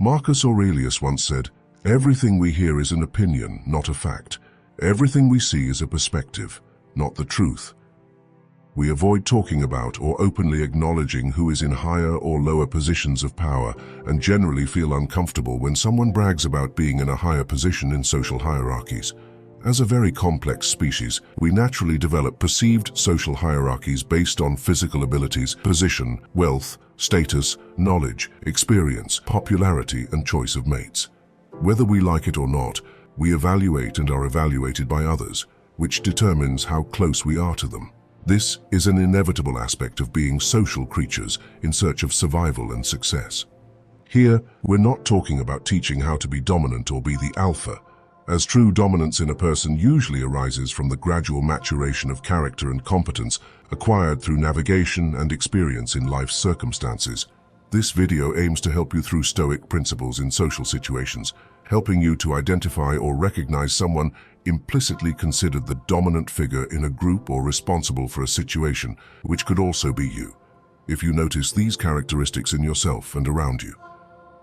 Marcus Aurelius once said, "Everything we hear is an opinion, not a fact. Everything we see is a perspective, not the truth." We avoid talking about or openly acknowledging who is in higher or lower positions of power and generally feel uncomfortable when someone brags about being in a higher position in social hierarchies. As a very complex species, we naturally develop perceived social hierarchies based on physical abilities, position, wealth, status, knowledge, experience, popularity, and choice of mates. Whether we like it or not, we evaluate and are evaluated by others, which determines how close we are to them. This is an inevitable aspect of being social creatures in search of survival and success. Here, we're not talking about teaching how to be dominant or be the alpha, as true dominance in a person usually arises from the gradual maturation of character and competence acquired through navigation and experience in life's circumstances. This video aims to help you through Stoic principles in social situations, helping you to identify or recognize someone implicitly considered the dominant figure in a group or responsible for a situation, which could also be you, if you notice these characteristics in yourself and around you.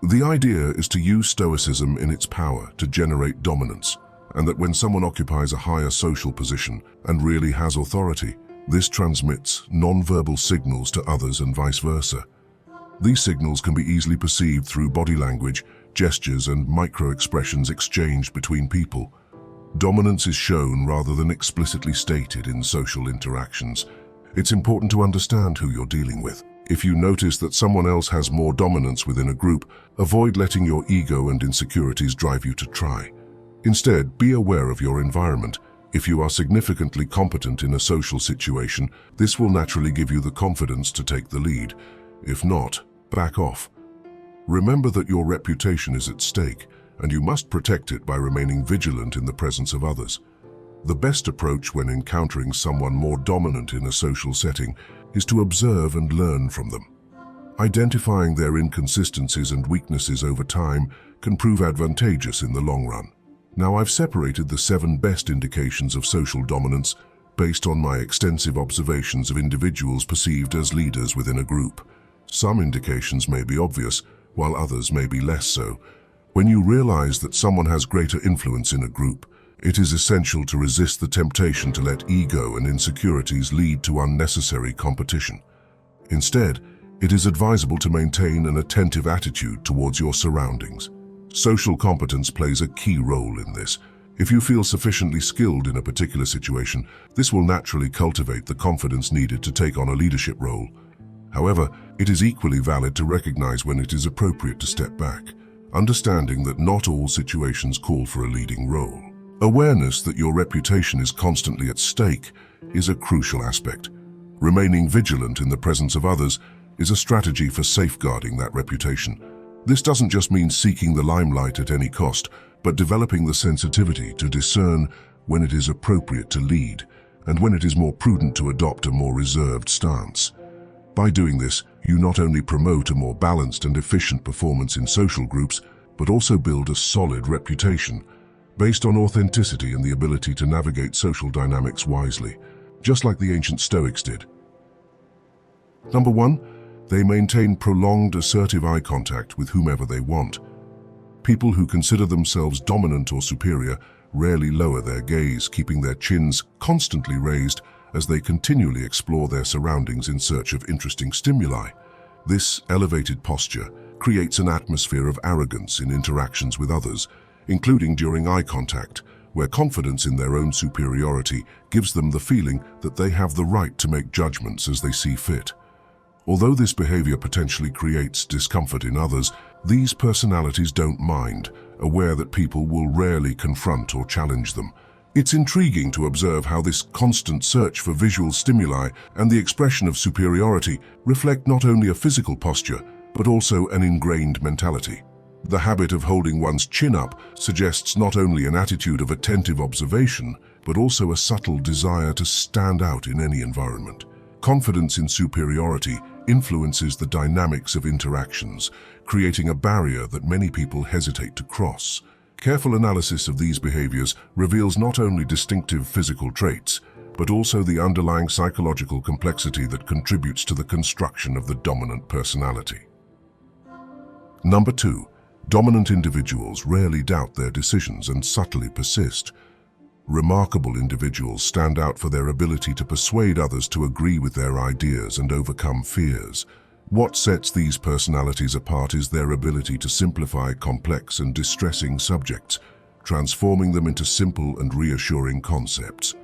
The idea is to use Stoicism in its power to generate dominance, and that when someone occupies a higher social position and really has authority, this transmits non-verbal signals to others and vice versa. These signals can be easily perceived through body language, gestures, and micro-expressions exchanged between people. Dominance is shown rather than explicitly stated in social interactions. It's important to understand who you're dealing with. If you notice that someone else has more dominance within a group, avoid letting your ego and insecurities drive you to try. Instead, be aware of your environment. If you are significantly competent in a social situation, this will naturally give you the confidence to take the lead. If not, back off. Remember that your reputation is at stake, and you must protect it by remaining vigilant in the presence of others. The best approach when encountering someone more dominant in a social setting is to observe and learn from them. Identifying their inconsistencies and weaknesses over time can prove advantageous in the long run. Now, I've separated the 7 best indications of social dominance based on my extensive observations of individuals perceived as leaders within a group. Some indications may be obvious, while others may be less so. When you realize that someone has greater influence in a group, it is essential to resist the temptation to let ego and insecurities lead to unnecessary competition. Instead, it is advisable to maintain an attentive attitude towards your surroundings. Social competence plays a key role in this. If you feel sufficiently skilled in a particular situation, this will naturally cultivate the confidence needed to take on a leadership role. However, it is equally valid to recognize when it is appropriate to step back, understanding that not all situations call for a leading role. Awareness that your reputation is constantly at stake is a crucial aspect. Remaining vigilant in the presence of others is a strategy for safeguarding that reputation. This doesn't just mean seeking the limelight at any cost, but developing the sensitivity to discern when it is appropriate to lead and when it is more prudent to adopt a more reserved stance. By doing this, you not only promote a more balanced and efficient performance in social groups, but also build a solid reputation based on authenticity and the ability to navigate social dynamics wisely, just like the ancient Stoics did. Number 1, they maintain prolonged assertive eye contact with whomever they want. People who consider themselves dominant or superior rarely lower their gaze, keeping their chins constantly raised as they continually explore their surroundings in search of interesting stimuli. This elevated posture creates an atmosphere of arrogance in interactions with others, including during eye contact, where confidence in their own superiority gives them the feeling that they have the right to make judgments as they see fit. Although this behavior potentially creates discomfort in others, these personalities don't mind, aware that people will rarely confront or challenge them. It's intriguing to observe how this constant search for visual stimuli and the expression of superiority reflect not only a physical posture, but also an ingrained mentality. The habit of holding one's chin up suggests not only an attitude of attentive observation, but also a subtle desire to stand out in any environment. Confidence in superiority influences the dynamics of interactions, creating a barrier that many people hesitate to cross. Careful analysis of these behaviors reveals not only distinctive physical traits, but also the underlying psychological complexity that contributes to the construction of the dominant personality. Number 2. Dominant individuals rarely doubt their decisions and subtly persist. Remarkable individuals stand out for their ability to persuade others to agree with their ideas and overcome fears. What sets these personalities apart is their ability to simplify complex and distressing subjects, transforming them into simple and reassuring concepts.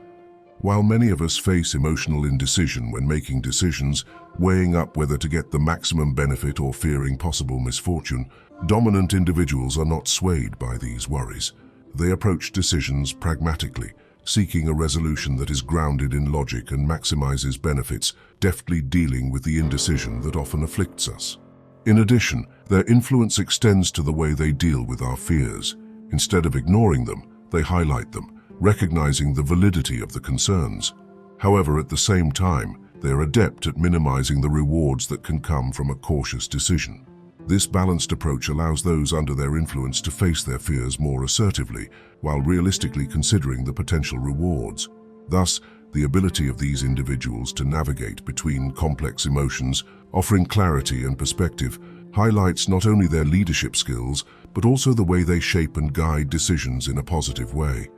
While many of us face emotional indecision when making decisions, weighing up whether to get the maximum benefit or fearing possible misfortune, dominant individuals are not swayed by these worries. They approach decisions pragmatically, seeking a resolution that is grounded in logic and maximizes benefits, deftly dealing with the indecision that often afflicts us. In addition, their influence extends to the way they deal with our fears. Instead of ignoring them, they highlight them, recognizing the validity of the concerns. However, at the same time, they are adept at minimizing the rewards that can come from a cautious decision. This balanced approach allows those under their influence to face their fears more assertively, while realistically considering the potential rewards. Thus, the ability of these individuals to navigate between complex emotions, offering clarity and perspective, highlights not only their leadership skills, but also the way they shape and guide decisions in a positive way.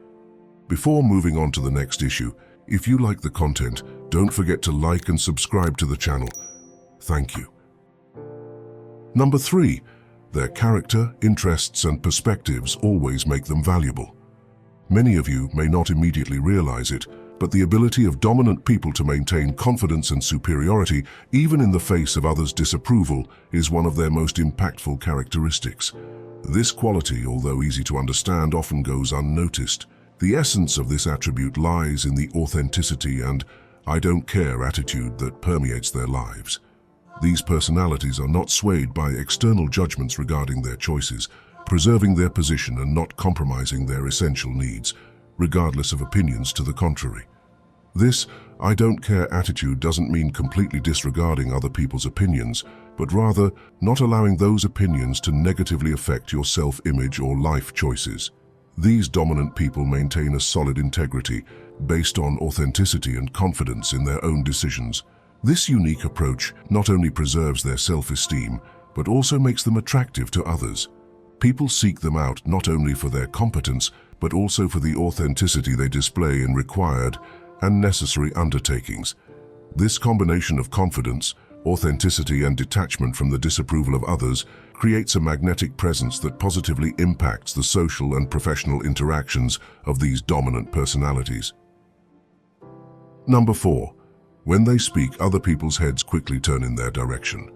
Before moving on to the next issue, if you like the content, don't forget to like and subscribe to the channel. Thank you. Number 3. Their character, interests, and perspectives always make them valuable. Many of you may not immediately realize it, but the ability of dominant people to maintain confidence and superiority, even in the face of others' disapproval, is one of their most impactful characteristics. This quality, although easy to understand, often goes unnoticed. The essence of this attribute lies in the authenticity and "I don't care" attitude that permeates their lives. These personalities are not swayed by external judgments regarding their choices, preserving their position and not compromising their essential needs, regardless of opinions to the contrary. This "I don't care" attitude doesn't mean completely disregarding other people's opinions, but rather not allowing those opinions to negatively affect your self-image or life choices. These dominant people maintain a solid integrity based on authenticity and confidence in their own decisions. This unique approach not only preserves their self-esteem, but also makes them attractive to others. People seek them out not only for their competence, but also for the authenticity they display in required and necessary undertakings. This combination of confidence, authenticity, and detachment from the disapproval of others creates a magnetic presence that positively impacts the social and professional interactions of these dominant personalities. Number 4. When they speak, other people's heads quickly turn in their direction.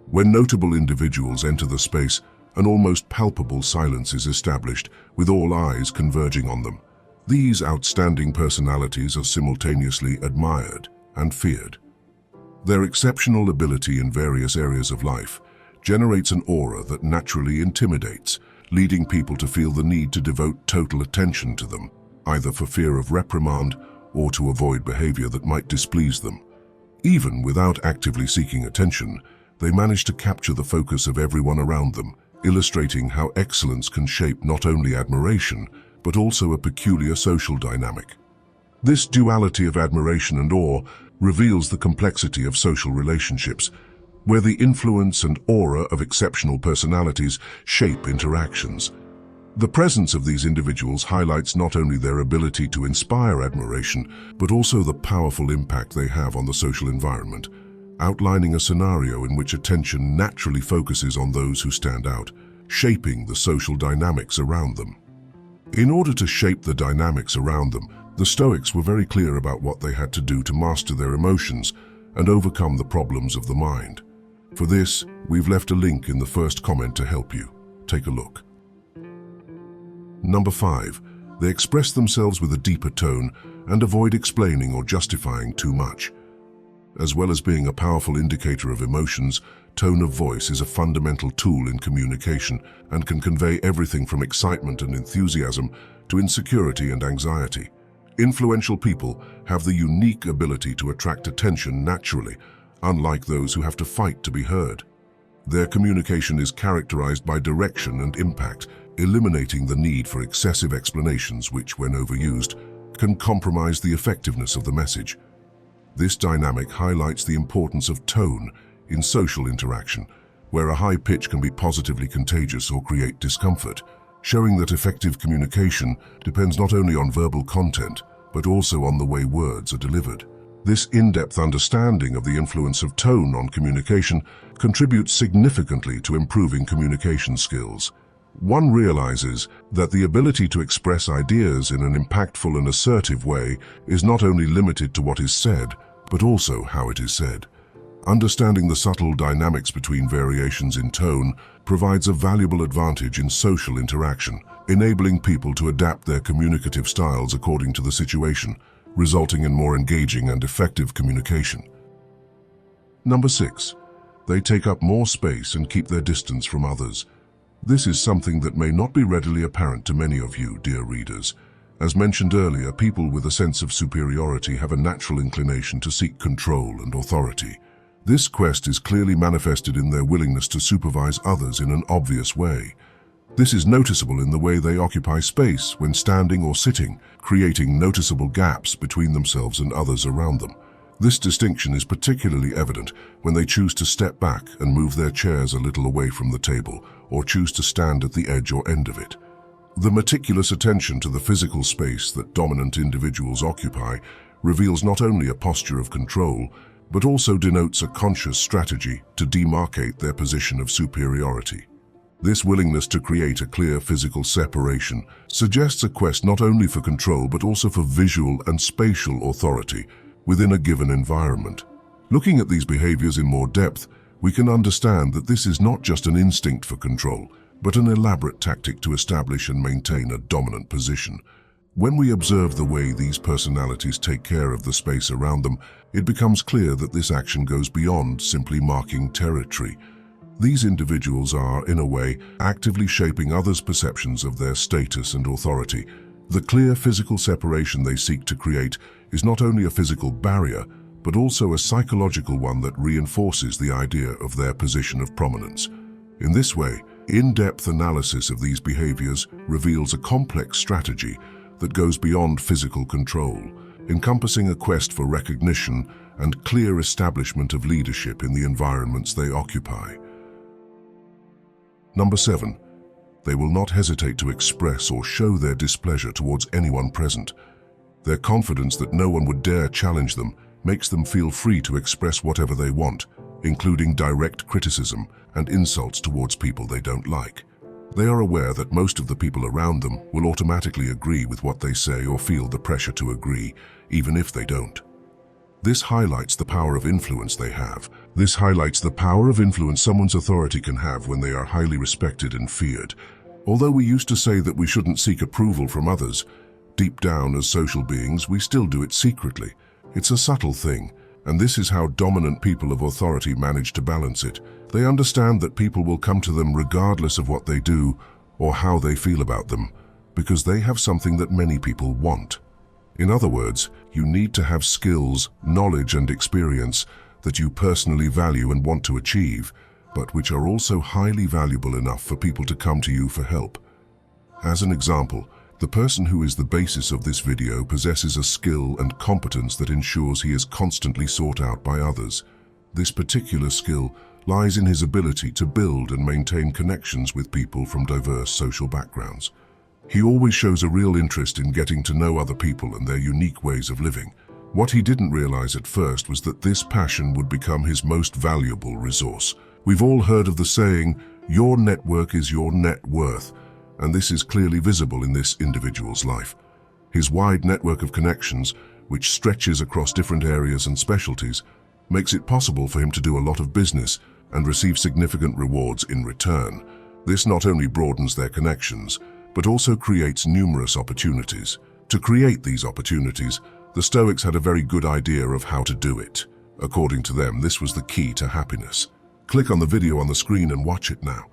When notable individuals enter the space, an almost palpable silence is established, with all eyes converging on them. These outstanding personalities are simultaneously admired and feared. Their exceptional ability in various areas of life generates an aura that naturally intimidates, leading people to feel the need to devote total attention to them, either for fear of reprimand or to avoid behavior that might displease them. Even without actively seeking attention, they manage to capture the focus of everyone around them, illustrating how excellence can shape not only admiration, but also a peculiar social dynamic. This duality of admiration and awe reveals the complexity of social relationships, where the influence and aura of exceptional personalities shape interactions. The presence of these individuals highlights not only their ability to inspire admiration, but also the powerful impact they have on the social environment, outlining a scenario in which attention naturally focuses on those who stand out, shaping the social dynamics around them. In order to shape the dynamics around them, the Stoics were very clear about what they had to do to master their emotions and overcome the problems of the mind. For this, we've left a link in the first comment to help you. Take a look. Number 5. They express themselves with a deeper tone and avoid explaining or justifying too much. As well as being a powerful indicator of emotions, tone of voice is a fundamental tool in communication and can convey everything from excitement and enthusiasm to insecurity and anxiety. Influential people have the unique ability to attract attention naturally, unlike those who have to fight to be heard. Their communication is characterized by direction and impact, eliminating the need for excessive explanations which, when overused, can compromise the effectiveness of the message. This dynamic highlights the importance of tone in social interaction, where a high pitch can be positively contagious or create discomfort, showing that effective communication depends not only on verbal content, but also on the way words are delivered. This in-depth understanding of the influence of tone on communication contributes significantly to improving communication skills. One realizes that the ability to express ideas in an impactful and assertive way is not only limited to what is said, but also how it is said. Understanding the subtle dynamics between variations in tone provides a valuable advantage in social interaction, enabling people to adapt their communicative styles according to the situation, resulting in more engaging and effective communication. Number 6. They take up more space and keep their distance from others. This is something that may not be readily apparent to many of you, dear readers. As mentioned earlier, people with a sense of superiority have a natural inclination to seek control and authority. This quest is clearly manifested in their willingness to supervise others in an obvious way. This is noticeable in the way they occupy space when standing or sitting, creating noticeable gaps between themselves and others around them. This distinction is particularly evident when they choose to step back and move their chairs a little away from the table, or choose to stand at the edge or end of it. The meticulous attention to the physical space that dominant individuals occupy reveals not only a posture of control, but also denotes a conscious strategy to demarcate their position of superiority. This willingness to create a clear physical separation suggests a quest not only for control but also for visual and spatial authority within a given environment. Looking at these behaviors in more depth, we can understand that this is not just an instinct for control, but an elaborate tactic to establish and maintain a dominant position. When we observe the way these personalities take care of the space around them, it becomes clear that this action goes beyond simply marking territory. These individuals are, in a way, actively shaping others' perceptions of their status and authority. The clear physical separation they seek to create is not only a physical barrier, but also a psychological one that reinforces the idea of their position of prominence. In this way, in-depth analysis of these behaviors reveals a complex strategy that goes beyond physical control, encompassing a quest for recognition and clear establishment of leadership in the environments they occupy. Number 7. They will not hesitate to express or show their displeasure towards anyone present. Their confidence that no one would dare challenge them makes them feel free to express whatever they want, including direct criticism and insults towards people they don't like. They are aware that most of the people around them will automatically agree with what they say or feel the pressure to agree, even if they don't. This highlights the power of influence they have. This highlights the power of influence someone's authority can have when they are highly respected and feared. Although we used to say that we shouldn't seek approval from others, deep down as social beings, we still do it secretly. It's a subtle thing, and this is how dominant people of authority manage to balance it. They understand that people will come to them regardless of what they do or how they feel about them, because they have something that many people want. In other words, you need to have skills, knowledge, and experience that you personally value and want to achieve, but which are also highly valuable enough for people to come to you for help. As an example, the person who is the basis of this video possesses a skill and competence that ensures he is constantly sought out by others. This particular skill lies in his ability to build and maintain connections with people from diverse social backgrounds. He always shows a real interest in getting to know other people and their unique ways of living. What he didn't realize at first was that this passion would become his most valuable resource. We've all heard of the saying, "Your network is your net worth," and this is clearly visible in this individual's life. His wide network of connections, which stretches across different areas and specialties, makes it possible for him to do a lot of business and receive significant rewards in return. This not only broadens their connections, but also creates numerous opportunities. To create these opportunities, the Stoics had a very good idea of how to do it. According to them, this was the key to happiness. Click on the video on the screen and watch it now.